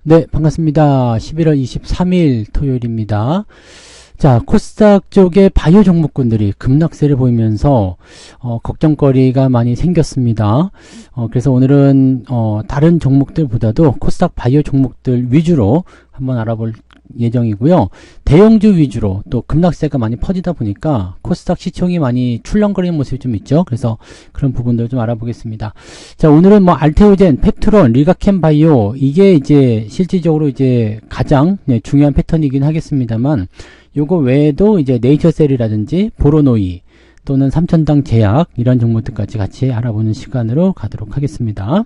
네, 반갑습니다. 11월 23일 토요일입니다. 자, 코스닥 쪽의 바이오 종목군들이 급락세를 보이면서 걱정거리가 많이 생겼습니다. 그래서 오늘은 다른 종목들보다도 코스닥 바이오 종목들 위주로 한번 알아볼 예정이고요. 대형주 위주로 또 급락세가 많이 퍼지다 보니까 코스닥 시총이 많이 출렁거리는 모습이 좀 있죠. 그래서 그런 부분들 좀 알아보겠습니다. 자, 오늘은 뭐 알테오젠, 펩트론, 리가캠 바이오 이게 이제 실질적으로 이제 가장 중요한 패턴이긴 하겠습니다만 요거 외에도 이제 네이처셀이라든지 보로노이 또는 삼천당 제약 이런 종목들까지 같이 알아보는 시간으로 가도록 하겠습니다.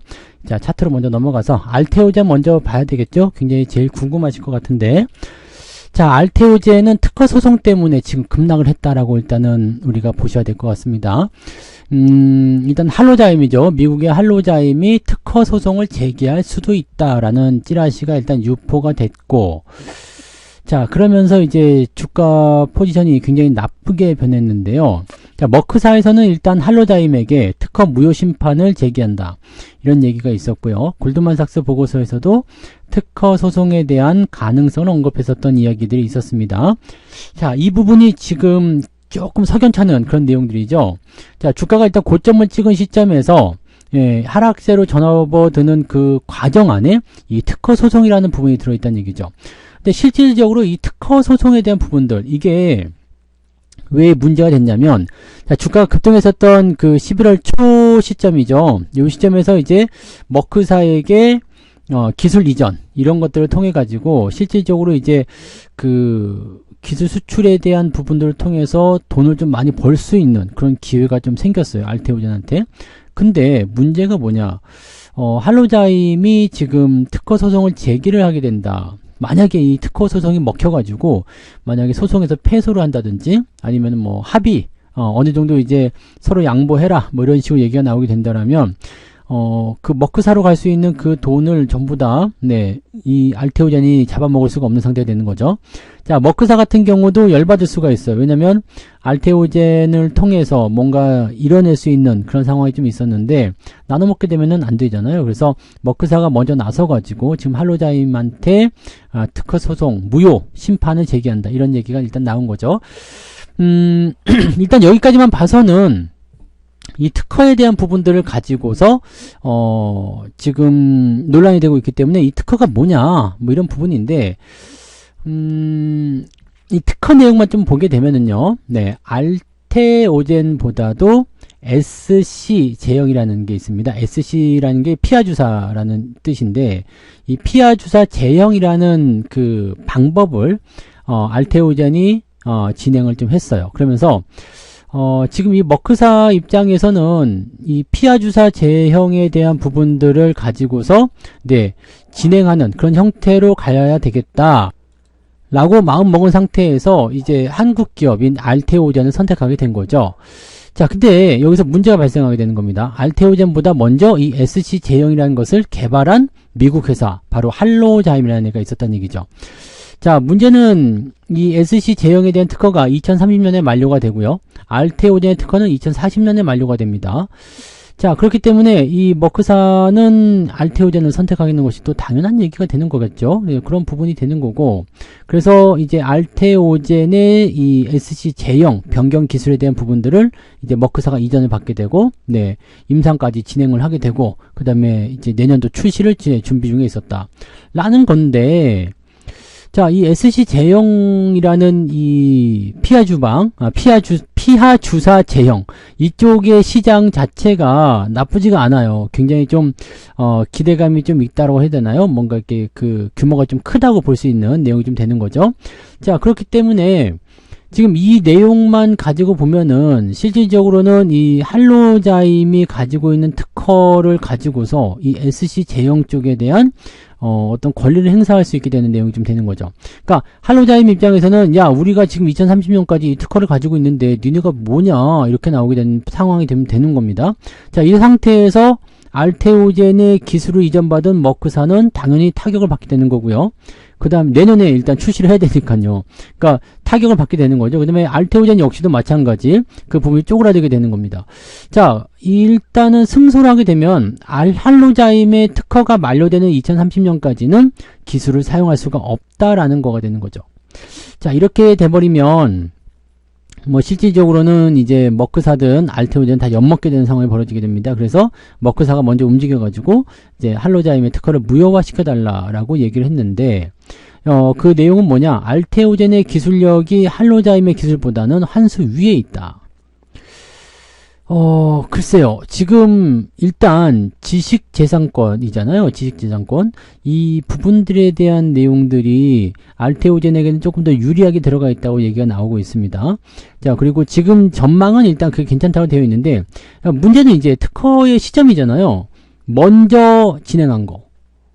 자, 차트로 먼저 넘어가서 알테오젠 먼저 봐야 되겠죠? 굉장히 제일 궁금하실 것 같은데, 자, 알테오젠은 특허 소송 때문에 지금 급락을 했다라고 일단은 우리가 보셔야 될 것 같습니다. 일단 할로자임이죠. 미국의 할로자임이 특허 소송을 제기할 수도 있다라는 찌라시가 일단 유포가 됐고, 자, 그러면서 이제 주가 포지션이 굉장히 나쁘게 변했는데요. 자, 머크사에서는 일단 할로자임에게 특허 무효 심판을 제기한다, 이런 얘기가 있었고요. 골드만삭스 보고서에서도 특허 소송에 대한 가능성을 언급했었던 이야기들이 있었습니다. 자, 이 부분이 지금 조금 석연찮은 그런 내용들이죠. 자, 주가가 일단 고점을 찍은 시점에서 하락세로 전업어드는 그 과정 안에 이 특허 소송이라는 부분이 들어있다는 얘기죠. 근데 실질적으로 이 특허 소송에 대한 부분들, 이게 왜 문제가 됐냐면, 자, 주가가 급등했었던 그 11월 초 시점이죠. 이 시점에서 이제 머크사에게 기술 이전 이런 것들을 통해 가지고 실질적으로 이제 그 기술 수출에 대한 부분들을 통해서 돈을 좀 많이 벌 수 있는 그런 기회가 좀 생겼어요, 알테오젠한테. 근데 문제가 뭐냐, 할로자임이 지금 특허 소송을 제기를 하게 된다. 만약에 이 특허 소송이 먹혀가지고 만약에 소송에서 패소를 한다든지 아니면 뭐 합의 어느 정도 이제 서로 양보해라 뭐 이런 식으로 얘기가 나오게 된다라면 그 머크사로 갈 수 있는 그 돈을 전부 다 이 알테오젠이 잡아먹을 수가 없는 상태가 되는 거죠. 자, 머크사 같은 경우도 열받을 수가 있어요. 왜냐면 알테오젠을 통해서 뭔가 이뤄낼 수 있는 그런 상황이 좀 있었는데 나눠 먹게 되면은 안 되잖아요. 그래서 머크사가 먼저 나서 가지고 지금 할로자임한테 특허 소송 무효 심판을 제기한다, 이런 얘기가 일단 나온 거죠. 일단 여기까지만 봐서는 이 특허에 대한 부분들을 가지고서 지금 논란이 되고 있기 때문에 이 특허가 뭐냐 뭐 이런 부분인데, 이 특허 내용만 좀 보게 되면은요, 알테오젠보다도 SC 제형이라는 게 있습니다. SC라는 게 피하주사라는 뜻인데, 이 피하주사 제형이라는 그 방법을 알테오젠이 진행을 좀 했어요. 그러면서 지금 이 머크사 입장에서는 이 피하주사 제형에 대한 부분들을 가지고서 진행하는 그런 형태로 가야 되겠다 라고 마음먹은 상태에서 이제 한국 기업인 알테오젠을 선택하게 된 거죠. 자, 근데 여기서 문제가 발생하게 되는 겁니다. 알테오젠보다 먼저 이 SC 제형이라는 것을 개발한 미국 회사, 바로 할로자임이라는 애가 있었다는 얘기죠. 자, 문제는 이 SC 제형에 대한 특허가 2030년에 만료가 되고요. 알테오젠의 특허는 2040년에 만료가 됩니다. 자, 그렇기 때문에 이 머크사는 알테오젠을 선택하는 것이 또 당연한 얘기가 되는 거겠죠. 그런 부분이 되는 거고, 그래서 이제 알테오젠의 이 SC 제형 변경 기술에 대한 부분들을 이제 머크사가 이전을 받게 되고, 임상까지 진행을 하게 되고, 그 다음에 이제 내년도 출시를 준비 중에 있었다 라는 건데, 자, 이 SC 제형이라는 이 피하주사 제형, 이쪽의 시장 자체가 나쁘지가 않아요. 굉장히 좀 기대감이 좀 있다고 해야 되나요? 뭔가 이렇게 그 규모가 좀 크다고 볼 수 있는 내용이 좀 되는 거죠. 자, 그렇기 때문에 지금 이 내용만 가지고 보면은 실질적으로는 이 할로자임이 가지고 있는 특허를 가지고서 이 SC 제형 쪽에 대한 어떤 권리를 행사할 수 있게 되는 내용이 좀 되는 거죠. 그러니까 할로자임 입장에서는 야 우리가 지금 2030년까지 이 특허를 가지고 있는데 니네가 뭐냐 이렇게 나오게 되는 상황이 되는 겁니다. 자, 이 상태에서 알테오젠의 기술을 이전받은 머크사는 당연히 타격을 받게 되는 거고요. 그 다음 내년에 일단 출시를 해야 되니까요. 그러니까 타격을 받게 되는 거죠. 그 다음에 알테오젠 역시도 마찬가지 그 부분이 쪼그라들게 되는 겁니다. 자, 일단은 승소를 하게 되면 할로자임의 특허가 만료되는 2030년까지는 기술을 사용할 수가 없다라는 거가 되는 거죠. 자, 이렇게 돼버리면 뭐 실질적으로는 이제 머크사든 알테오젠 다 엿먹게 되는 상황이 벌어지게 됩니다. 그래서 머크사가 먼저 움직여가지고 이제 할로자임의 특허를 무효화시켜달라라고 얘기를 했는데 그 내용은 뭐냐? 알테오젠의 기술력이 할로자임의 기술보다는 한 수 위에 있다. 글쎄요. 지금 일단 지식재산권이잖아요. 지식재산권. 이 부분들에 대한 내용들이 알테오젠에게는 조금 더 유리하게 들어가 있다고 얘기가 나오고 있습니다. 자, 그리고 지금 전망은 일단 그게 괜찮다고 되어 있는데 문제는 이제 특허의 시점이잖아요. 먼저 진행한 거.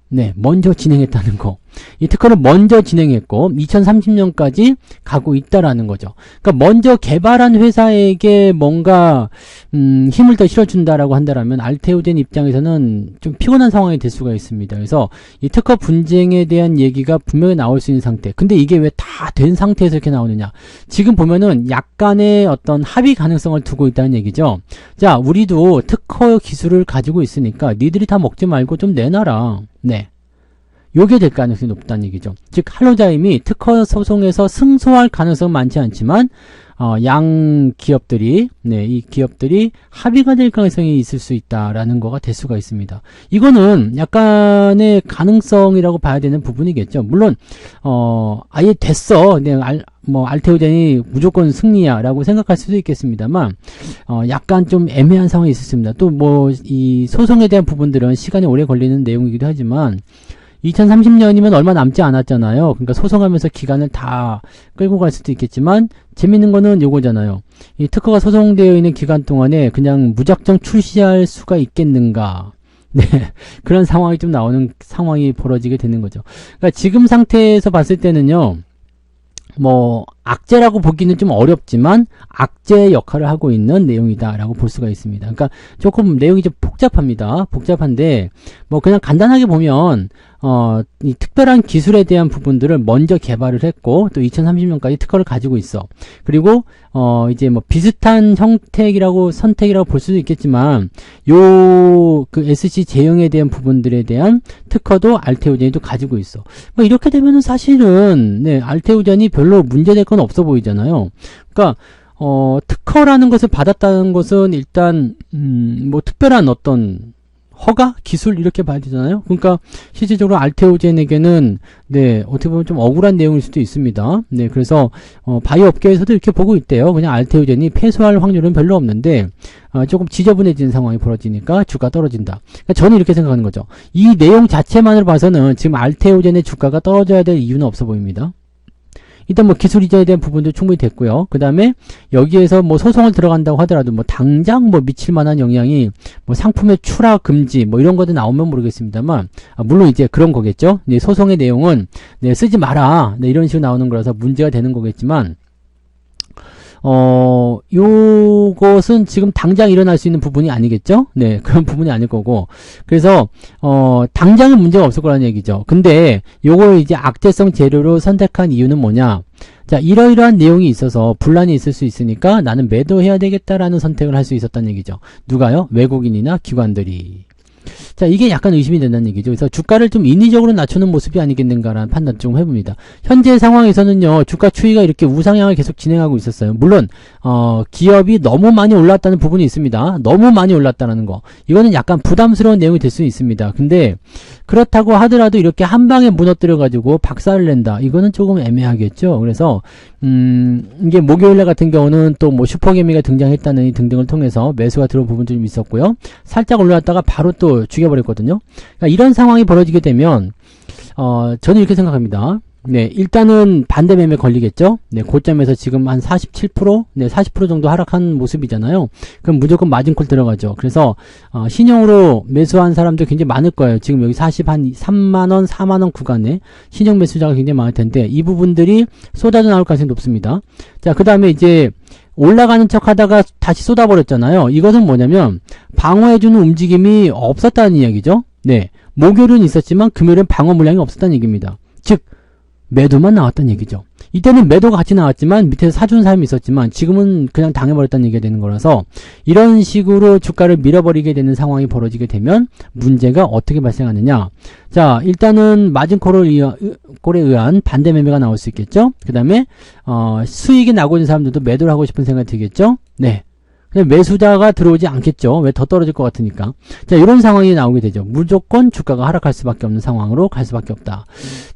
네, 먼저 진행했다는 거. 이 특허를 먼저 진행했고 2030년까지 가고 있다라는 거죠. 그러니까 먼저 개발한 회사에게 뭔가 힘을 더 실어준다라고 한다라면 알테오젠 입장에서는 좀 피곤한 상황이 될 수가 있습니다. 그래서 이 특허 분쟁에 대한 얘기가 분명히 나올 수 있는 상태. 근데 이게 왜 다 된 상태에서 이렇게 나오느냐? 지금 보면은 약간의 어떤 합의 가능성을 두고 있다는 얘기죠. 자, 우리도 특허 기술을 가지고 있으니까 니들이 다 먹지 말고 좀 내놔라. 네. 요게 될 가능성이 높다는 얘기죠. 즉 할로자임이 특허 소송에서 승소할 가능성은 많지 않지만 양 기업들이 이 기업들이 합의가 될 가능성이 있을 수 있다라는 거가 될 수가 있습니다. 이거는 약간의 가능성이라고 봐야 되는 부분이겠죠. 물론 아예 됐어. 알테오젠이 무조건 승리야라고 생각할 수도 있겠습니다만 약간 좀 애매한 상황이 있을 수 있습니다. 또 이 소송에 대한 부분들은 시간이 오래 걸리는 내용이기도 하지만 2030년이면 얼마 남지 않았잖아요. 그러니까 소송하면서 기간을 다 끌고 갈 수도 있겠지만 재밌는 거는 요거잖아요. 이 특허가 소송되어 있는 기간 동안에 그냥 무작정 출시할 수가 있겠는가. 네, 그런 상황이 좀 나오는 상황이 벌어지게 되는 거죠. 그러니까 지금 상태에서 봤을 때는요. 악재라고 보기는 좀 어렵지만 악재 역할을 하고 있는 내용이다라고 볼 수가 있습니다. 그러니까 조금 내용이 좀 복잡합니다. 복잡한데 그냥 간단하게 보면 이 특별한 기술에 대한 부분들을 먼저 개발을 했고 또 2030년까지 특허를 가지고 있어. 그리고 이제 비슷한 선택이라고 볼 수도 있겠지만 그 SC 제형에 대한 부분들에 대한 특허도 알테오젠이 또 가지고 있어. 이렇게 되면은 사실은 알테오젠이 별로 문제될 건 없어 보이잖아요. 그러니까 특허라는 것을 받았다는 것은 일단 특별한 어떤 허가? 기술? 이렇게 봐야 되잖아요. 그러니까 실질적으로 알테오젠에게는 어떻게 보면 좀 억울한 내용일 수도 있습니다. 그래서 바이오 업계에서도 이렇게 보고 있대요. 그냥 알테오젠이 패소할 확률은 별로 없는데 조금 지저분해지는 상황이 벌어지니까 주가 떨어진다. 그러니까 저는 이렇게 생각하는 거죠. 이 내용 자체만으로 봐서는 지금 알테오젠의 주가가 떨어져야 될 이유는 없어 보입니다. 일단 기술 이전에 대한 부분도 충분히 됐고요. 그 다음에 여기에서 소송을 들어간다고 하더라도 당장 미칠 만한 영향이 상품의 출하 금지 이런 것도 나오면 모르겠습니다만 물론 이제 그런 거겠죠. 소송의 내용은 쓰지 마라 이런 식으로 나오는 거라서 문제가 되는 거겠지만 요것은 지금 당장 일어날 수 있는 부분이 아니겠죠? 그런 부분이 아닐 거고. 그래서, 당장은 문제가 없을 거라는 얘기죠. 근데, 요걸 이제 악재성 재료로 선택한 이유는 뭐냐? 자, 이러이러한 내용이 있어서 분란이 있을 수 있으니까 나는 매도해야 되겠다라는 선택을 할 수 있었다는 얘기죠. 누가요? 외국인이나 기관들이. 자, 이게 약간 의심이 된다는 얘기죠. 그래서 주가를 좀 인위적으로 낮추는 모습이 아니겠는가라는 판단 좀 해봅니다. 현재 상황에서는요, 주가 추이가 이렇게 우상향을 계속 진행하고 있었어요. 물론, 기업이 너무 많이 올랐다는 부분이 있습니다. 너무 많이 올랐다는 거. 이거는 약간 부담스러운 내용이 될 수 있습니다. 근데, 그렇다고 하더라도 이렇게 한 방에 무너뜨려가지고 박살을 낸다. 이거는 조금 애매하겠죠. 그래서, 이게 목요일날 같은 경우는 또 슈퍼개미가 등장했다는 등등을 통해서 매수가 들어온 부분도 좀 있었고요. 살짝 올라왔다가 바로 또 죽여버렸거든요. 그러니까 이런 상황이 벌어지게 되면, 저는 이렇게 생각합니다. 네, 일단은 반대 매매 걸리겠죠? 네, 고점에서 지금 한 47%? 네, 40% 정도 하락한 모습이잖아요. 그럼 무조건 마진콜 들어가죠. 그래서, 신용으로 매수한 사람도 굉장히 많을 거예요. 지금 여기 한 3만원, 4만원 구간에 신용 매수자가 굉장히 많을 텐데, 이 부분들이 쏟아져 나올 가능성이 높습니다. 자, 그 다음에 이제, 올라가는 척 하다가 다시 쏟아버렸잖아요. 이것은 뭐냐면, 방어해주는 움직임이 없었다는 이야기죠. 네, 목요일은 있었지만, 금요일은 방어 물량이 없었다는 얘기입니다. 즉, 매도만 나왔다는 얘기죠. 이때는 매도가 같이 나왔지만 밑에서 사준 사람이 있었지만 지금은 그냥 당해버렸다는 얘기가 되는 거라서 이런 식으로 주가를 밀어버리게 되는 상황이 벌어지게 되면 문제가 어떻게 발생하느냐. 자, 일단은 마진콜에 의한 반대 매매가 나올 수 있겠죠. 그 다음에 수익이 나고 있는 사람들도 매도를 하고 싶은 생각이 들겠죠. 네. 매수자가 들어오지 않겠죠. 왜 더 떨어질 것 같으니까. 자, 이런 상황이 나오게 되죠. 무조건 주가가 하락할 수밖에 없는 상황으로 갈 수밖에 없다.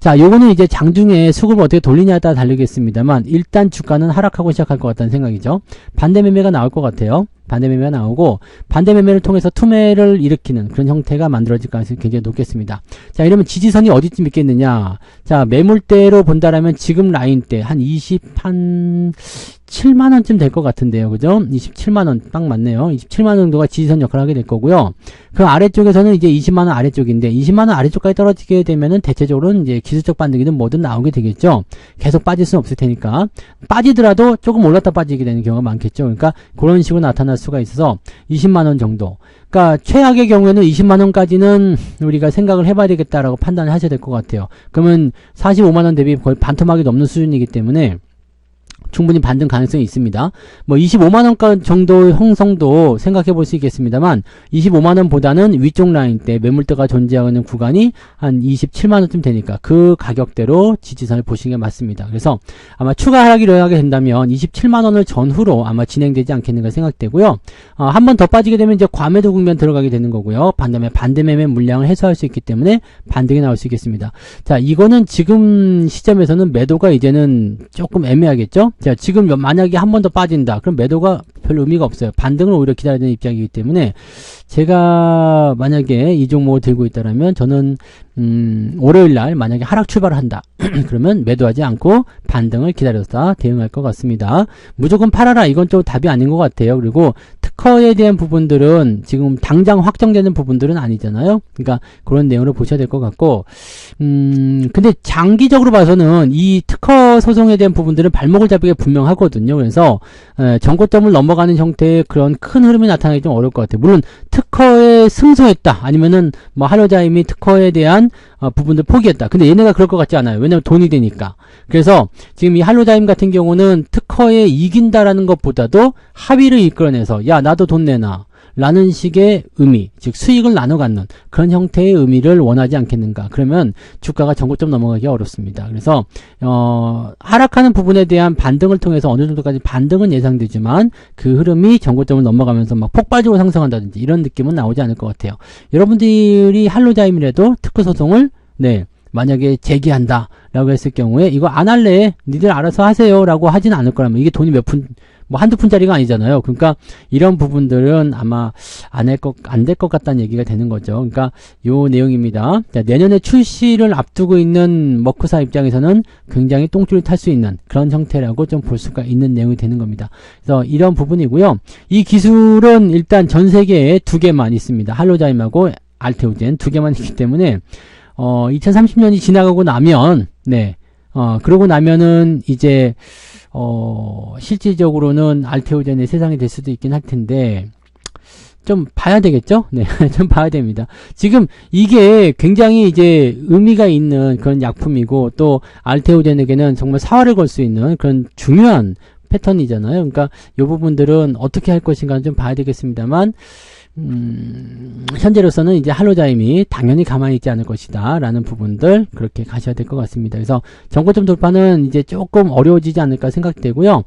자, 요거는 이제 장중에 수급을 어떻게 돌리냐에 따라 다르겠습니다만 일단 주가는 하락하고 시작할 것 같다는 생각이죠. 반대 매매가 나올 것 같아요. 반대 매매가 나오고 반대 매매를 통해서 투매를 일으키는 그런 형태가 만들어질 가능성이 굉장히 높겠습니다. 자, 이러면 지지선이 어디쯤 있겠느냐. 자, 매물대로 본다라면 지금 라인대 한 27만원쯤 될 것 같은데요. 그죠? 27만원 딱 맞네요. 27만원 정도가 지지선 역할을 하게 될 거고요. 그 아래쪽에서는 이제 20만원 아래쪽인데 20만원 아래쪽까지 떨어지게 되면은 대체적으로는 이제 기술적 반등이든 뭐든 나오게 되겠죠. 계속 빠질 수는 없을 테니까. 빠지더라도 조금 올랐다 빠지게 되는 경우가 많겠죠. 그러니까 그런 식으로 나타날 수가 있어서 20만원 정도. 그러니까 최악의 경우에는 20만원까지는 우리가 생각을 해봐야 되겠다라고 판단을 하셔야 될 것 같아요. 그러면 45만원 대비 거의 반토막이 넘는 수준이기 때문에 충분히 반등 가능성이 있습니다. 뭐 25만원 정도 형성도 생각해 볼 수 있겠습니다만 25만원보다는 위쪽 라인대 매물대가 존재하는 구간이 한 27만원쯤 되니까 그 가격대로 지지선을 보시는 게 맞습니다. 그래서 아마 추가 하락이 일어나게 된다면 27만원을 전후로 아마 진행되지 않겠는가 생각되고요. 한 번 더 빠지게 되면 이제 과매도 국면 들어가게 되는 거고요. 반대면 반대 매매 물량을 해소할 수 있기 때문에 반등이 나올 수 있겠습니다. 자, 이거는 지금 시점에서는 매도가 이제는 조금 애매하겠죠? 자, 지금 만약에 한 번 더 빠진다. 그럼 매도가 별 의미가 없어요. 반등을 오히려 기다려야 되는 입장이기 때문에 제가 만약에 이 종목을 들고 있다라면 저는 월요일날 만약에 하락 출발을 한다. 그러면 매도하지 않고 반등을 기다려서 대응할 것 같습니다. 무조건 팔아라. 이건 좀 답이 아닌 것 같아요. 그리고 특허에 대한 부분들은 지금 당장 확정되는 부분들은 아니잖아요. 그러니까 그런 내용을 보셔야 될 것 같고 근데 장기적으로 봐서는 이 특허 소송에 대한 부분들은 발목을 잡기가 분명하거든요. 그래서 정고점을 넘어가는 형태의 그런 큰 흐름이 나타나기 좀 어려울 것 같아요. 물론 특허에 승소했다. 아니면은 뭐 한로자임이 특허에 대한 부분들 포기했다. 근데 얘네가 그럴 것 같지 않아요. 왜냐면 돈이 되니까. 그래서 지금 이 한로자임 같은 경우는 특허에 이긴다라는 것보다도 합의를 이끌어내서 야 나도 돈 내놔 라는 식의 의미, 즉 수익을 나눠 갖는 그런 형태의 의미를 원하지 않겠는가. 그러면 주가가 전고점 넘어가기 어렵습니다. 그래서 하락하는 부분에 대한 반등을 통해서 어느 정도까지 반등은 예상되지만 그 흐름이 전고점을 넘어가면서 막 폭발적으로 상승한다든지 이런 느낌은 나오지 않을 것 같아요. 여러분들이 한로자임이라도 특허 소송을 만약에 제기한다 라고 했을 경우에 이거 안 할래 니들 알아서 하세요 라고 하진 않을 거라면 이게 돈이 뭐 한두 푼짜리가 아니잖아요. 그러니까 이런 부분들은 아마 안 될 것 같다는 얘기가 되는 거죠. 그러니까 요 내용입니다. 자, 내년에 출시를 앞두고 있는 머크사 입장에서는 굉장히 똥줄을 탈 수 있는 그런 형태라고 좀 볼 수가 있는 내용이 되는 겁니다. 그래서 이런 부분이고요. 이 기술은 일단 전 세계에 두 개만 있습니다. 할로자임하고 알테오젠 두 개만 있기 때문에 2030년이 지나가고 나면 그러고 나면은 이제 실질적으로는 알테오젠의 세상이 될 수도 있긴 할 텐데 좀 봐야 되겠죠? 좀 봐야 됩니다. 지금 이게 굉장히 이제 의미가 있는 그런 약품이고 또 알테오젠에게는 정말 사활을 걸 수 있는 그런 중요한 패턴이잖아요. 그러니까 이 부분들은 어떻게 할 것인가는 좀 봐야 되겠습니다만 현재로서는 이제 할로자임이 당연히 가만히 있지 않을 것이다 라는 부분들 그렇게 가셔야 될 것 같습니다. 그래서 정고점 돌파는 이제 조금 어려워지지 않을까 생각되고요.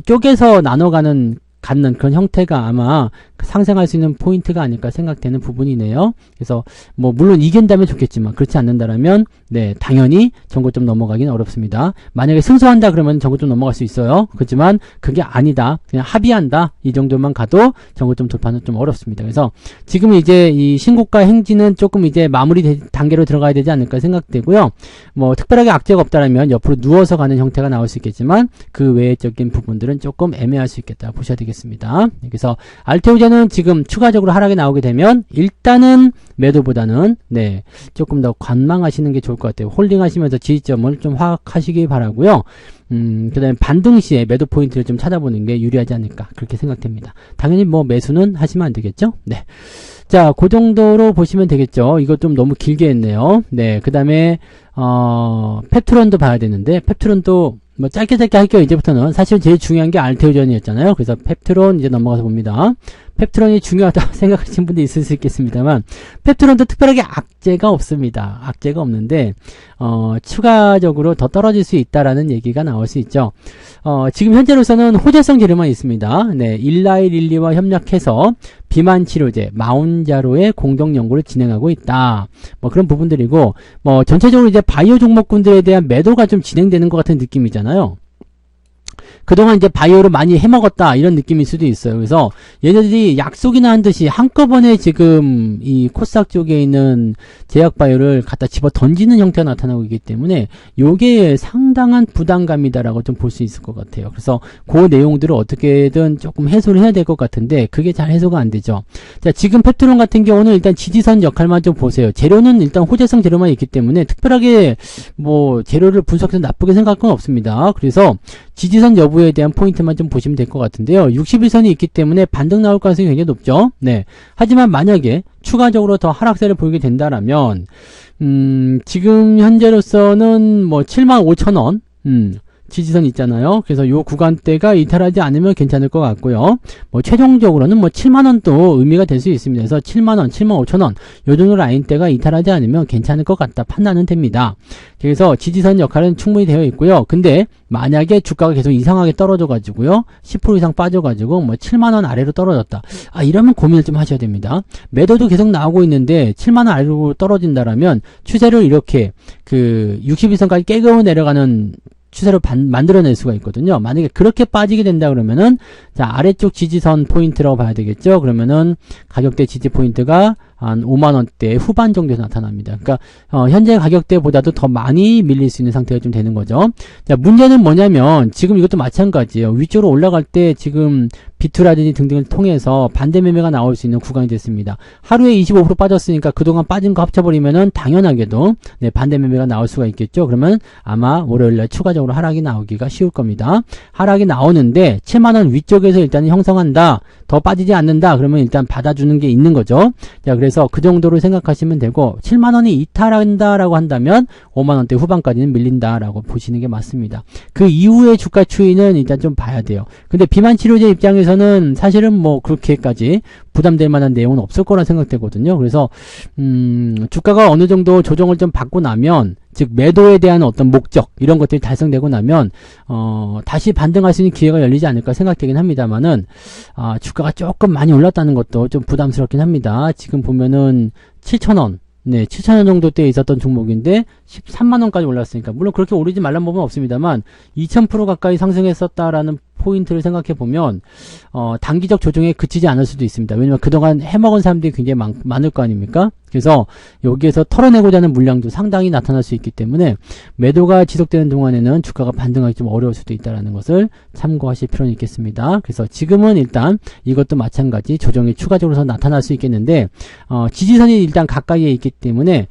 쪼개서 나눠가는 갖는 그런 형태가 아마 상승할 수 있는 포인트가 아닐까 생각되는 부분이네요. 그래서 뭐 물론 이긴다면 좋겠지만 그렇지 않는다라면 네, 당연히 전고점 넘어가기는 어렵습니다. 만약에 승소한다 그러면 전고점 넘어갈 수 있어요. 그렇지만 그게 아니다. 그냥 합의한다. 이 정도만 가도 전고점 돌파는 좀 어렵습니다. 그래서 지금 이제 이 신고가 행진은 조금 이제 마무리 단계로 들어가야 되지 않을까 생각되고요. 뭐 특별하게 악재가 없다라면 옆으로 누워서 가는 형태가 나올 수 있겠지만 그 외적인 부분들은 조금 애매할 수 있겠다 보셔야 되겠습니다. 그래서 알테오제는 지금 추가적으로 하락이 나오게 되면 일단은 매도보다는 네, 조금 더 관망하시는 게 좋을 것 같아요. 홀딩 하시면서 지지점을 좀 파악하시기 바라고요. 그 다음에 반등 시에 매도 포인트를 좀 찾아보는 게 유리하지 않을까 그렇게 생각됩니다. 당연히 뭐 매수는 하시면 안 되겠죠. 네. 자, 그 정도로 보시면 되겠죠. 이거 좀 너무 길게 했네요. 네. 그 다음에 펩트론도 봐야 되는데 펩트론도 뭐 짧게 할게요. 이제부터는 사실 제일 중요한 게 알테오전이었잖아요. 그래서 펩트론 이제 넘어가서 봅니다. 펩트론이 중요하다고 생각하시는 분도 있을 수 있겠습니다만 펩트론도 특별하게 악재가 없습니다. 악재가 없는데 추가적으로 더 떨어질 수 있다라는 얘기가 나올 수 있죠. 지금 현재로서는 호재성 재료만 있습니다. 네, 일라이릴리와 협력해서 비만 치료제 마운자로의 공동 연구를 진행하고 있다. 뭐 그런 부분들이고 뭐 전체적으로 이제 바이오 종목군들에 대한 매도가 좀 진행되는 것 같은 느낌이잖아요. 그동안 이제 바이오를 많이 해먹었다 이런 느낌일 수도 있어요. 그래서 얘네들이 약속이나 한 듯이 한꺼번에 지금 이 코스닥 쪽에 있는 제약바이오를 갖다 집어 던지는 형태가 나타나고 있기 때문에 요게 상당한 부담감이다라고 좀 볼 수 있을 것 같아요. 그래서 그 내용들을 어떻게든 조금 해소를 해야 될 것 같은데 그게 잘 해소가 안 되죠. 자, 지금 펩트론 같은 경우는 일단 지지선 역할만 좀 보세요. 재료는 일단 호재성 재료만 있기 때문에 특별하게 뭐 재료를 분석해서 나쁘게 생각할 건 없습니다. 그래서 지지선 여부에 대한 포인트만 좀 보시면 될 것 같은데요. 61선이 있기 때문에 반등 나올 가능성이 굉장히 높죠. 네. 하지만 만약에 추가적으로 더 하락세를 보이게 된다라면 지금 현재로서는 뭐 75,000원 지지선 있잖아요. 그래서 요 구간대가 이탈하지 않으면 괜찮을 것 같고요. 뭐 최종적으로는 뭐 7만원도 의미가 될 수 있습니다. 그래서 7만원, 75,000원 요 정도 라인대가 이탈하지 않으면 괜찮을 것 같다 판단은 됩니다. 그래서 지지선 역할은 충분히 되어 있고요. 근데 만약에 주가가 계속 이상하게 떨어져 가지고요. 10% 이상 빠져 가지고 뭐 7만원 아래로 떨어졌다. 이러면 고민을 좀 하셔야 됩니다. 매도도 계속 나오고 있는데 7만원 아래로 떨어진다라면 추세를 이렇게 그 61선까지 깨고 내려가는 추세로 만들어낼 수가 있거든요. 만약에 그렇게 빠지게 된다 그러면은 자, 아래쪽 지지선 포인트라고 봐야 되겠죠. 그러면은 가격대 지지 포인트가 한 5만원대 후반 정도에서 나타납니다. 그러니까 현재 가격대보다도 더 많이 밀릴 수 있는 상태가 좀 되는 거죠. 자, 문제는 뭐냐면 지금 이것도 마찬가지예요. 위쪽으로 올라갈 때 지금 비투라든지 등등을 통해서 반대 매매가 나올 수 있는 구간이 됐습니다. 하루에 25% 빠졌으니까 그동안 빠진 거 합쳐버리면은 당연하게도 네, 반대 매매가 나올 수가 있겠죠. 그러면 아마 월요일날 추가적으로 하락이 나오기가 쉬울 겁니다. 하락이 나오는데 7만원 위쪽에서 일단 형성한다. 더 빠지지 않는다. 그러면 일단 받아주는 게 있는 거죠. 자, 그래서 그 정도로 생각하시면 되고 7만원이 이탈한다라고 한다면 5만원대 후반까지는 밀린다라고 보시는 게 맞습니다. 그 이후의 주가 추이는 일단 좀 봐야 돼요. 근데 비만 치료제 입장에서는 사실은 뭐 그렇게까지 부담될 만한 내용은 없을 거라 생각되거든요. 그래서 주가가 어느 정도 조정을 좀 받고 나면 즉 매도에 대한 어떤 목적 이런 것들이 달성되고 나면 다시 반등할 수 있는 기회가 열리지 않을까 생각되긴 합니다만은 주가가 조금 많이 올랐다는 것도 좀 부담스럽긴 합니다. 지금 보면은 7,000원 네, 7,000원 정도대에 있었던 종목인데 13만원까지 올랐으니까 물론 그렇게 오르지 말란 법은 없습니다만 2000% 가까이 상승했었다라는 포인트를 생각해 보면 단기적 조정에 그치지 않을 수도 있습니다. 왜냐면 그동안 해먹은 사람들이 굉장히 많을 거 아닙니까? 그래서 여기에서 털어내고자 하는 물량도 상당히 나타날 수 있기 때문에 매도가 지속되는 동안에는 주가가 반등하기 좀 어려울 수도 있다는 것을 참고하실 필요는 있겠습니다. 그래서 지금은 일단 이것도 마찬가지 조정이 추가적으로 나타날 수 있겠는데 지지선이 일단 가까이에 있기 때문에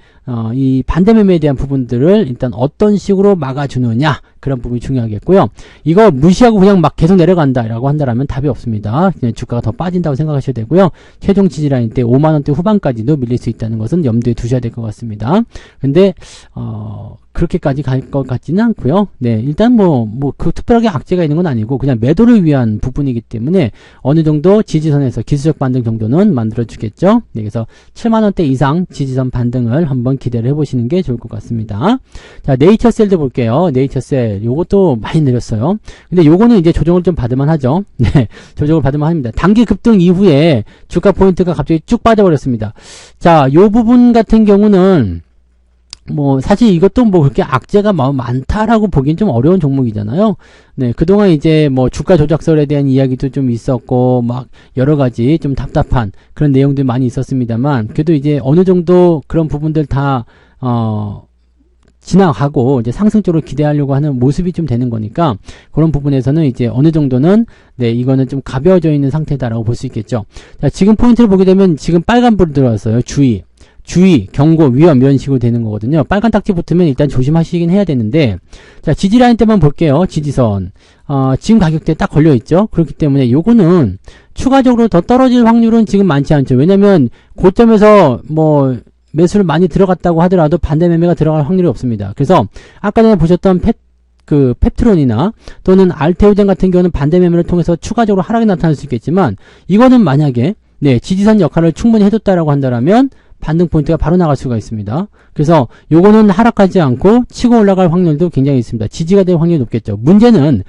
이 반대 매매에 대한 부분들을 일단 어떤 식으로 막아주느냐 그런 부분이 중요하겠고요. 이거 무시하고 그냥 막 계속 내려간다라고 한다면 답이 없습니다. 그냥 주가가 더 빠진다고 생각하셔야 되고요. 최종 지지라인 때 5만원대 후반까지도 밀릴 수 있다는 것은 염두에 두셔야 될 것 같습니다. 근데 그렇게까지 갈 것 같지는 않고요. 네, 일단 그 특별하게 악재가 있는 건 아니고 그냥 매도를 위한 부분이기 때문에 어느 정도 지지선에서 기술적 반등 정도는 만들어 주겠죠. 네, 그래서 7만원대 이상 지지선 반등을 한번 기대를 해보시는 게 좋을 것 같습니다. 자, 네이처셀도 볼게요. 네이처셀 요것도 많이 내렸어요. 근데 요거는 이제 조정을 좀 받을만 하죠. 네, 조정을 받을만 합니다. 단기 급등 이후에 주가 포인트가 갑자기 쭉 빠져버렸습니다. 자, 요 부분 같은 경우는 사실 이것도 그렇게 악재가 많다라고 보기엔 좀 어려운 종목이잖아요. 네, 그동안 이제 주가 조작설에 대한 이야기도 좀 있었고, 여러 가지 좀 답답한 그런 내용들이 많이 있었습니다만, 그래도 이제 어느 정도 그런 부분들 다, 지나가고, 이제 상승적으로 기대하려고 하는 모습이 좀 되는 거니까, 그런 부분에서는 이제 어느 정도는, 네, 이거는 좀 가벼워져 있는 상태다라고 볼 수 있겠죠. 자, 지금 포인트를 보게 되면 지금 빨간불이 들어왔어요. 주의, 경고, 위험 이런 식으로 되는 거거든요. 빨간 딱지 붙으면 일단 조심하시긴 해야 되는데, 자, 지지라인 때만 볼게요. 지지선. 지금 가격대에 딱 걸려있죠. 그렇기 때문에 요거는 추가적으로 더 떨어질 확률은 지금 많지 않죠. 왜냐면 고점에서 매수를 많이 들어갔다고 하더라도 반대 매매가 들어갈 확률이 없습니다. 그래서 아까 전에 보셨던 펩트론이나 또는 알테오젠 같은 경우는 반대 매매를 통해서 추가적으로 하락이 나타날 수 있겠지만, 이거는 만약에 네, 지지선 역할을 충분히 해줬다라고 한다면 반등 포인트가 바로 나갈 수가 있습니다. 그래서 요거는 하락하지 않고 치고 올라갈 확률도 굉장히 있습니다. 지지가 될 확률이 높겠죠. 문제는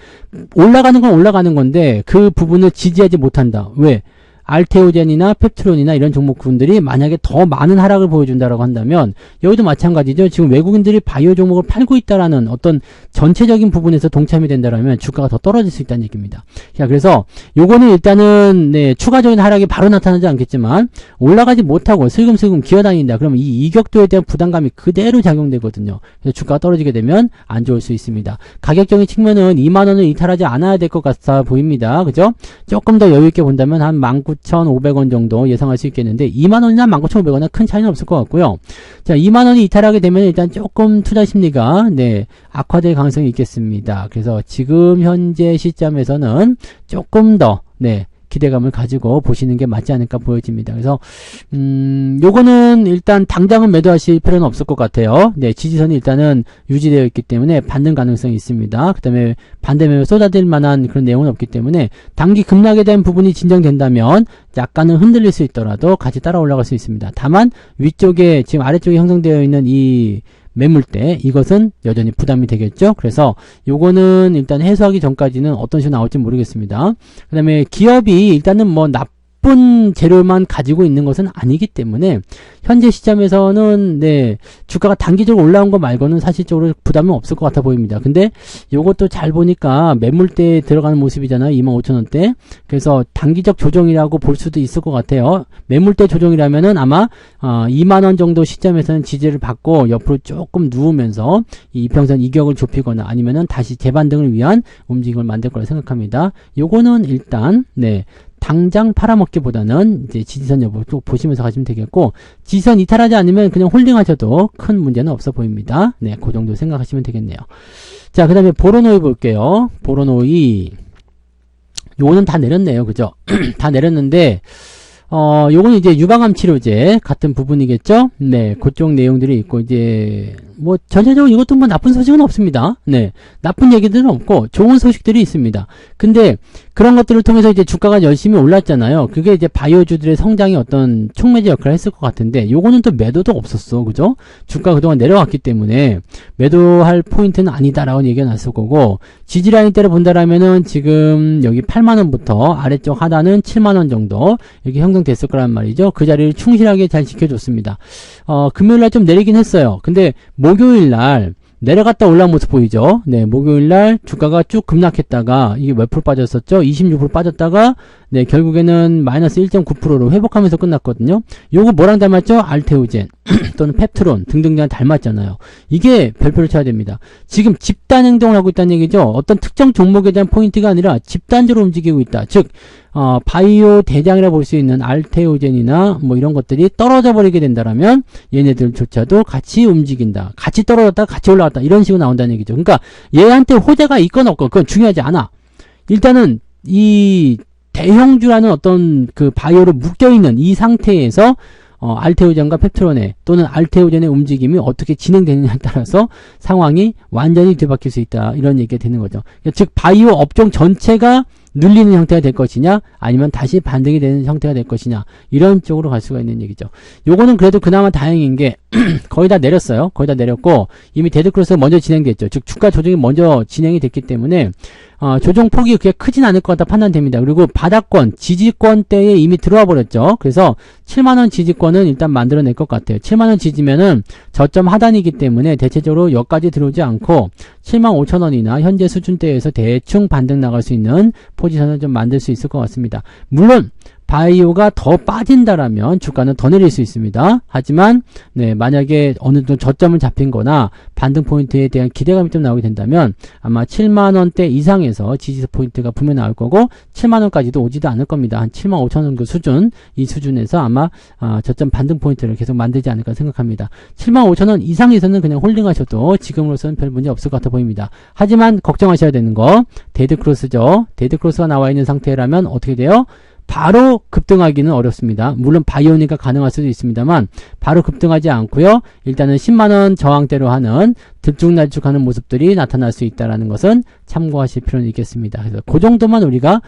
올라가는 건 올라가는 건데 그 부분을 지지하지 못한다. 왜? 알테오젠이나 펩트론이나 이런 종목군들이 만약에 더 많은 하락을 보여준다라고 한다면, 여기도 마찬가지죠. 지금 외국인들이 바이오 종목을 팔고 있다라는 어떤 전체적인 부분에서 동참이 된다라면 주가가 더 떨어질 수 있다는 얘기입니다. 자, 그래서 요거는 일단은 네, 추가적인 하락이 바로 나타나지 않겠지만 올라가지 못하고 슬금슬금 기어다닌다. 그러면 이 이격도에 대한 부담감이 그대로 작용되거든요. 그래서 주가가 떨어지게 되면 안 좋을 수 있습니다. 가격적인 측면은 2만원을 이탈하지 않아야 될 것 같아 보입니다. 그죠? 조금 더 여유있게 본다면 한 19,500원 정도 예상할 수 있겠는데 2만원이나 19,500원은 큰 차이는 없을 것 같고요. 자, 2만원이 이탈하게 되면 일단 조금 투자 심리가 네, 악화될 가능성이 있겠습니다. 그래서 지금 현재 시점에서는 조금 더 네, 기대감을 가지고 보시는 게 맞지 않을까 보여집니다. 그래서 요거는 일단 당장은 매도하실 필요는 없을 것 같아요. 네, 지지선이 일단은 유지되어 있기 때문에 반등 가능성이 있습니다. 그 다음에 반대 매매 쏟아질 만한 그런 내용은 없기 때문에 단기 급락에 대한 부분이 진정된다면 약간은 흔들릴 수 있더라도 같이 따라 올라갈 수 있습니다. 다만 위쪽에 지금 아래쪽에 형성되어 있는 이 매물대, 이것은 여전히 부담이 되겠죠. 그래서 요거는 일단 해소하기 전까지는 어떤 식으로 나올지 모르겠습니다. 그 다음에 기업이 일단은 나쁜 재료만 가지고 있는 것은 아니기 때문에 현재 시점에서는 네, 주가가 단기적으로 올라온 거 말고는 사실적으로 부담은 없을 것 같아 보입니다. 근데 요것도 잘 보니까 매물대에 들어가는 모습이잖아요. 25,000원대. 그래서 단기적 조정이라고 볼 수도 있을 것 같아요. 매물대 조정이라면은 아마 2만원 정도 시점에서는 지지를 받고 옆으로 조금 누우면서 이 이평선 이격을 좁히거나 아니면은 다시 재반등을 위한 움직임을 만들 거라 생각합니다. 요거는 일단 네, 당장 팔아먹기보다는 이제 지지선 여부 쭉 보시면서 가시면 되겠고, 지지선 이탈하지 않으면 그냥 홀딩 하셔도 큰 문제는 없어 보입니다. 네, 그 정도 생각하시면 되겠네요. 자, 그 다음에 보로노이 볼게요. 보로노이. 요거는 다 내렸네요. 그죠? 다 내렸는데, 요거는 이제 유방암 치료제 같은 부분이겠죠? 네, 그쪽 내용들이 있고, 이제, 전체적으로 이것도 나쁜 소식은 없습니다. 네, 나쁜 얘기들은 없고, 좋은 소식들이 있습니다. 근데, 그런 것들을 통해서 이제 주가가 열심히 올랐잖아요. 그게 이제 바이오주들의 성장이 어떤 촉매제 역할을 했을 것 같은데, 요거는 또 매도도 없었어. 그죠? 주가가 그동안 내려왔기 때문에, 매도할 포인트는 아니다라고 얘기가 났을 거고, 지지라인대를 본다라면은 지금 여기 8만원부터 아래쪽 하단은 7만원 정도, 이렇게 형성됐을 거란 말이죠. 그 자리를 충실하게 잘 지켜줬습니다. 금요일날 좀 내리긴 했어요. 근데, 목요일날, 내려갔다 올라온 모습 보이죠? 네, 목요일날 주가가 쭉 급락했다가 이게 몇 프로 빠졌었죠? 26% 빠졌다가 네, 결국에는 마이너스 1.9%로 회복하면서 끝났거든요. 요거 뭐랑 닮았죠? 알테오젠 또는 펩트론 등등이랑 닮았잖아요. 이게 별표를 쳐야 됩니다. 지금 집단 행동을 하고 있다는 얘기죠. 어떤 특정 종목에 대한 포인트가 아니라 집단적으로 움직이고 있다. 즉 바이오 대장이라 볼 수 있는 알테오젠이나 이런 것들이 떨어져 버리게 된다라면 얘네들조차도 같이 움직인다. 같이 떨어졌다가 같이 올라갔다. 이런 식으로 나온다는 얘기죠. 그러니까 얘한테 호재가 있건 없건 그건 중요하지 않아. 일단은 이 대형주라는 어떤 그 바이오로 묶여있는 이 상태에서 알테오젠과 펩트론의 또는 알테오젠의 움직임이 어떻게 진행되느냐에 따라서 상황이 완전히 뒤바뀔 수 있다. 이런 얘기가 되는 거죠. 즉 바이오 업종 전체가 눌리는 형태가 될 것이냐 아니면 다시 반등이 되는 형태가 될 것이냐 이런 쪽으로 갈 수가 있는 얘기죠. 요거는 그래도 그나마 다행인 게 거의 다 내렸어요. 거의 다 내렸고 이미 데드크로스가 먼저 진행됐죠. 즉 주가 조정이 먼저 진행이 됐기 때문에 조정폭이 그렇게 크진 않을 것 같다 판단됩니다. 그리고 바닥권, 지지권대에 이미 들어와 버렸죠. 그래서 7만원 지지권은 일단 만들어낼 것 같아요. 7만원 지지면은 저점 하단이기 때문에 대체적으로 여기까지 들어오지 않고 75,000원이나 현재 수준대에서 대충 반등 나갈 수 있는 포지션을 좀 만들 수 있을 것 같습니다. 물론 바이오가 더 빠진다라면 주가는 더 내릴 수 있습니다. 하지만 네, 만약에 어느 정도 저점을 잡힌 거나 반등 포인트에 대한 기대감이 좀 나오게 된다면 아마 7만원대 이상에서 지지 포인트가 분명히 나올 거고 7만원까지도 오지도 않을 겁니다. 한 75,000원 정도 수준, 이 수준에서 아마 저점 반등 포인트를 계속 만들지 않을까 생각합니다. 75,000원 이상에서는 그냥 홀딩하셔도 지금으로서는 별 문제 없을 것 같아 보입니다. 하지만 걱정하셔야 되는 거 데드크로스죠. 데드크로스가 나와 있는 상태라면 어떻게 돼요? 바로 급등하기는 어렵습니다. 물론 바이오니까 가능할 수도 있습니다만 바로 급등하지 않고요. 일단은 10만원 저항대로 하는 들쭉날쭉하는 모습들이 나타날 수 있다는 것은 참고하실 필요는 있겠습니다. 그래서 그 정도만 우리가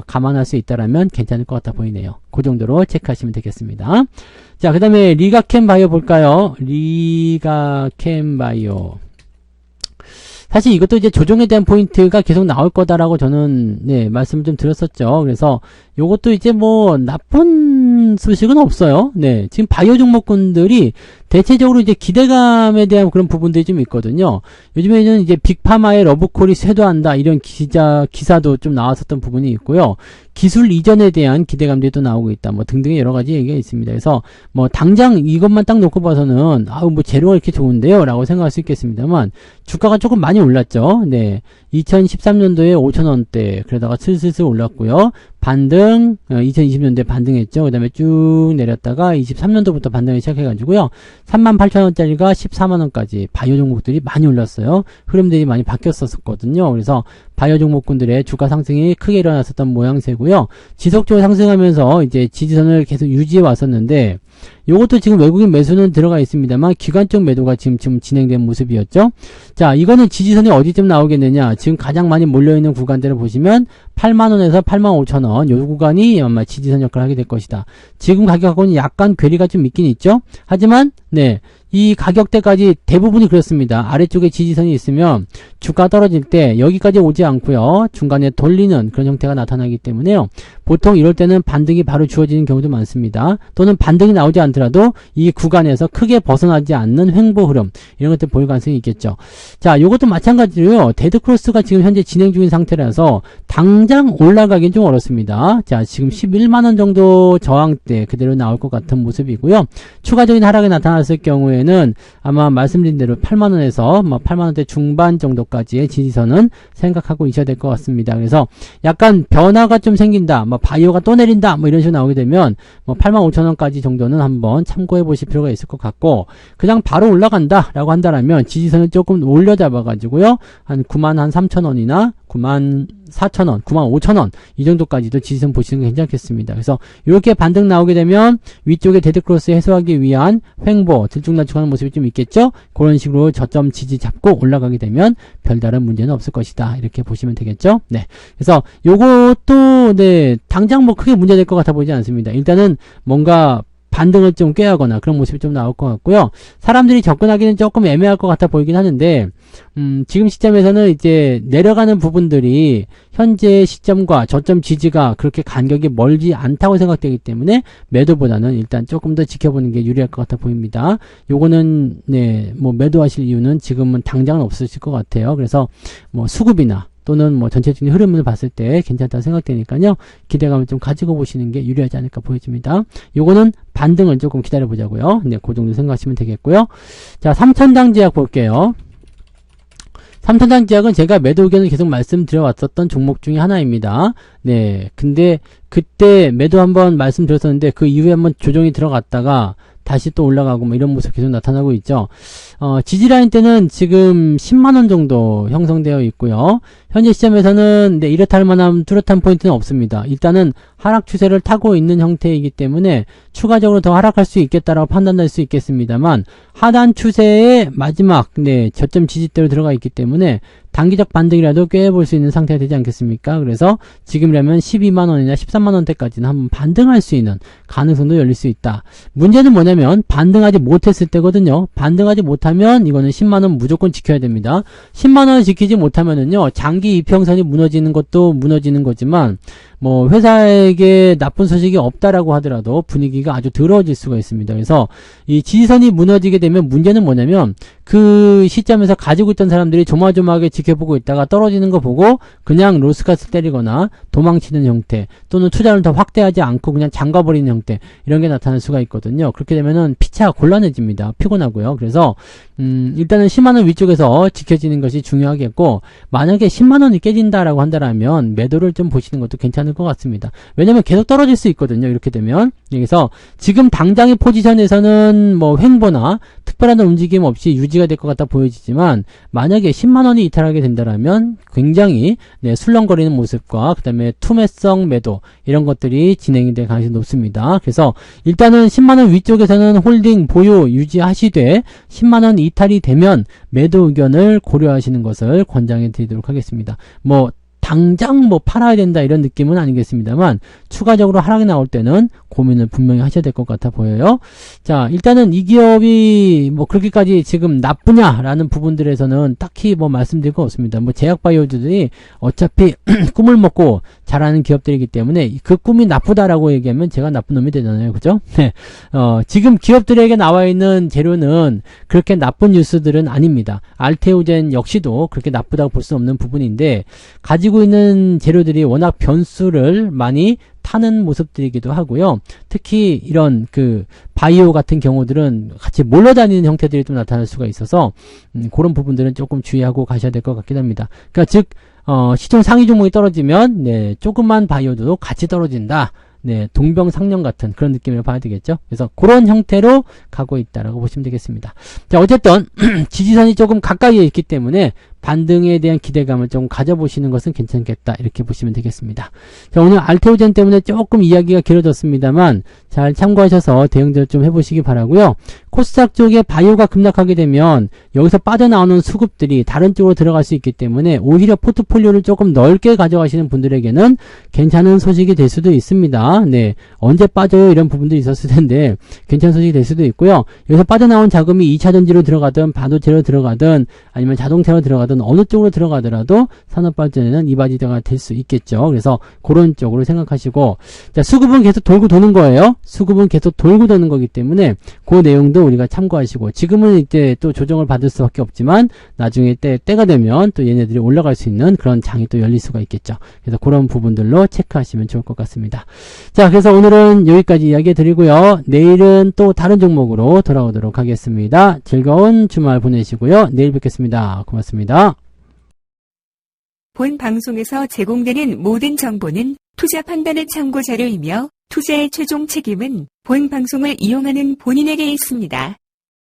감안할 수 있다면 괜찮을 것 같아 보이네요. 그 정도로 체크하시면 되겠습니다. 자, 그 다음에 리가캠바이오 볼까요? 리가캠바이오 사실 이것도 이제 조정에 대한 포인트가 계속 나올 거다라고 저는 네, 말씀을 좀 드렸었죠. 그래서 요것도 이제 뭐 나쁜 소식은 없어요. 네, 지금 바이오 종목군들이 대체적으로 이제 기대감에 대한 그런 부분들이 좀 있거든요. 요즘에는 이제 빅파마의 러브콜이 쇄도한다 이런 기사도 좀 나왔었던 부분이 있고요. 기술 이전에 대한 기대감들이 또 나오고 있다. 뭐 등등의 여러 가지 얘기가 있습니다. 그래서 뭐 당장 이것만 딱 놓고 봐서는 아우 뭐 재료가 이렇게 좋은데요 라고 생각할 수 있겠습니다만 주가가 조금 많이 올랐죠. 네, 2013년도에 5,000원대 그러다가 슬슬슬 올랐고요. 반등 2020년도에 반등했죠. 그 다음에 쭉 내렸다가 23년도부터 반등을 시작해가지고요. 38,000원짜리가 14만원까지 바이오 종목들이 많이 올랐어요. 흐름들이 많이 바뀌었었거든요. 그래서 바이오 종목군들의 주가 상승이 크게 일어났었던 모양새고요. 지속적으로 상승하면서 이제 지지선을 계속 유지해 왔었는데 요것도 지금 외국인 매수는 들어가 있습니다만 기관적 매도가 지금 진행된 모습이었죠. 자, 이거는 지지선이 어디쯤 나오겠느냐. 지금 가장 많이 몰려있는 구간대를 보시면 8만원에서 85,000원 요 구간이 아마 지지선 역할을 하게 될 것이다. 지금 가격하고는 약간 괴리가 좀 있긴 있죠. 하지만 네, 이 가격대까지 대부분이 그렇습니다. 아래쪽에 지지선이 있으면 주가 떨어질 때 여기까지 오지 않고요. 중간에 돌리는 그런 형태가 나타나기 때문에요. 보통 이럴 때는 반등이 바로 주어지는 경우도 많습니다. 또는 반등이 나오지 않더라도 이 구간에서 크게 벗어나지 않는 횡보 흐름 이런 것들 보일 가능성이 있겠죠. 자, 요것도 마찬가지로요. 데드크로스가 지금 현재 진행 중인 상태라서 당장 올라가긴 좀 어렵습니다. 자, 지금 11만원 정도 저항대 그대로 나올 것 같은 모습이고요. 추가적인 하락이 나타났을 경우에는 아마 말씀드린 대로 8만원에서 뭐 8만원대 중반 정도까지의 지지선은 생각하고 있어야 될 것 같습니다. 그래서 약간 변화가 좀 생긴다. 뭐 바이오가 또 내린다. 뭐 이런 식으로 나오게 되면 뭐 85,000원까지 정도는 한번 참고해 보실 필요가 있을 것 같고 그냥 바로 올라간다 라고 한다면 지지선을 조금 올려 잡아 가지고요. 한 93,000원이나 94,000원, 95,000원 이 정도까지도 지지선 보시는 게 괜찮겠습니다. 그래서 이렇게 반등 나오게 되면 위쪽에 데드크로스 해소하기 위한 횡보, 들쭉날쭉하는 모습이 좀 있겠죠? 그런 식으로 저점 지지 잡고 올라가게 되면 별다른 문제는 없을 것이다. 이렇게 보시면 되겠죠? 네. 그래서 요것도 네, 당장 뭐 크게 문제될 것 같아 보이지 않습니다. 일단은 뭔가 반등을 좀 꾀하거나 그런 모습이 좀 나올 것 같고요. 사람들이 접근하기는 조금 애매할 것 같아 보이긴 하는데 지금 시점에서는 이제 내려가는 부분들이 현재 시점과 저점 지지가 그렇게 간격이 멀지 않다고 생각되기 때문에 매도보다는 일단 조금 더 지켜보는 게 유리할 것 같아 보입니다. 요거는 네, 뭐 매도하실 이유는 지금은 당장은 없으실 것 같아요. 그래서 뭐 수급이나 또는 뭐 전체적인 흐름을 봤을 때 괜찮다 생각되니까요. 기대감을 좀 가지고 보시는 게 유리하지 않을까 보여집니다. 요거는 반등을 조금 기다려 보자고요. 네, 그 정도 생각하시면 되겠고요. 자, 삼천당제약 볼게요. 삼천당제약은 제가 매도 의견을 계속 말씀드려 왔었던 종목 중에 하나입니다. 네, 근데 그때 매도 한번 말씀드렸었는데 그 이후에 한번 조정이 들어갔다가 다시 또 올라가고 뭐 이런 모습 계속 나타나고 있죠. 지지라인 때는 지금 10만원 정도 형성되어 있고요. 현재 시점에서는 네, 이렇다 할 만한 뚜렷한 포인트는 없습니다. 일단은 하락 추세를 타고 있는 형태이기 때문에 추가적으로 더 하락할 수 있겠다라고 판단할 수 있겠습니다만 하단 추세의 마지막 저점 지지대로 들어가 있기 때문에 단기적 반등이라도 꾀해볼 수 있는 상태가 되지 않겠습니까? 그래서 지금이라면 12만원이나 13만원대까지는 한번 반등할 수 있는 가능성도 열릴 수 있다. 문제는 뭐냐면 반등하지 못했을 때거든요. 반등하지 못하면 이거는 10만원 무조건 지켜야 됩니다. 10만원을 지키지 못하면은요, 장기 이평선이 무너지는 것도 무너지는 거지만 뭐 회사에게 나쁜 소식이 없다라고 하더라도 분위기가 아주 더러워질 수가 있습니다. 그래서 이 지지선이 무너지게 되면 문제는 뭐냐면 그 시점에서 가지고 있던 사람들이 조마조마하게 지켜보고 있다가 떨어지는 거 보고 그냥 로스카스 때리거나 도망치는 형태 또는 투자를 더 확대하지 않고 그냥 잠가버리는 형태 이런 게 나타날 수가 있거든요. 그렇게 되면은 피차가 곤란해집니다. 피곤하고요. 그래서 일단은 10만원 위쪽에서 지켜지는 것이 중요하겠고 만약에 10만원이 깨진다라고 한다면 매도를 좀 보시는 것도 괜찮을 것 같습니다. 왜냐면 계속 떨어질 수 있거든요. 이렇게 되면 여기서 지금 당장의 포지션에서는 뭐 횡보나 특별한 움직임 없이 유지가 될 것 같아 보여지지만 만약에 10만원이 이탈하게 된다면 굉장히 술렁거리는 모습과 그 다음에 투매성 매도 이런 것들이 진행이 될 가능성이 높습니다. 그래서 일단은 10만원 위쪽에서는 홀딩 보유 유지하시되 10만원 이탈이 되면 매도 의견을 고려하시는 것을 권장해 드리도록 하겠습니다. 뭐 당장 뭐 팔아야 된다 이런 느낌은 아니겠습니다만 추가적으로 하락이 나올 때는 고민을 분명히 하셔야 될 것 같아 보여요. 자, 일단은 이 기업이 뭐 그렇게까지 지금 나쁘냐라는 부분들에서는 딱히 뭐 말씀드릴 거 없습니다. 뭐 제약바이오들이 어차피 꿈을 먹고 잘하는 기업들이기 때문에 그 꿈이 나쁘다라고 얘기하면 제가 나쁜 놈이 되잖아요. 그죠? 네. 지금 기업들에게 나와 있는 재료는 그렇게 나쁜 뉴스들은 아닙니다. 알테오젠 역시도 그렇게 나쁘다고 볼 수 없는 부분인데 가지고 있는 재료들이 워낙 변수를 많이 타는 모습들이기도 하고요. 특히 이런 그 바이오 같은 경우들은 같이 몰려다니는 형태들이 좀 나타날 수가 있어서 그런 부분들은 조금 주의하고 가셔야 될 것 같긴 합니다. 그러니까 즉 시총 상위 종목이 떨어지면 조금만 바이오도 같이 떨어진다. 동병상련 같은 그런 느낌을 봐야 되겠죠. 그래서 그런 형태로 가고 있다라고 보시면 되겠습니다. 자, 어쨌든 지지선이 조금 가까이에 있기 때문에 반등에 대한 기대감을 좀 가져보시는 것은 괜찮겠다 이렇게 보시면 되겠습니다. 자, 오늘 알테오젠 때문에 조금 이야기가 길어졌습니다만 잘 참고하셔서 대응들 좀 해보시기 바라고요. 코스닥 쪽에 바이오가 급락하게 되면 여기서 빠져나오는 수급들이 다른 쪽으로 들어갈 수 있기 때문에 오히려 포트폴리오를 조금 넓게 가져가시는 분들에게는 괜찮은 소식이 될 수도 있습니다. 언제 빠져요 이런 부분도 있었을 텐데 괜찮은 소식이 될 수도 있고요. 여기서 빠져나온 자금이 2차전지로 들어가든 반도체로 들어가든 아니면 자동차로 들어가든 어느 쪽으로 들어가더라도 산업발전에는 이바지가 될 수 있겠죠. 그래서 그런 쪽으로 생각하시고 자, 수급은 계속 돌고 도는 거예요. 수급은 계속 돌고 도는 거기 때문에 그 내용도 우리가 참고하시고 지금은 이제 또 조정을 받을 수밖에 없지만 나중에 때가 되면 또 얘네들이 올라갈 수 있는 그런 장이 또 열릴 수가 있겠죠. 그래서 그런 부분들로 체크하시면 좋을 것 같습니다. 자, 그래서 오늘은 여기까지 이야기 드리고요. 내일은 또 다른 종목으로 돌아오도록 하겠습니다. 즐거운 주말 보내시고요. 내일 뵙겠습니다. 고맙습니다. 본 방송에서 제공되는 모든 정보는 투자 판단의 참고 자료이며 투자의 최종 책임은 본 방송을 이용하는 본인에게 있습니다.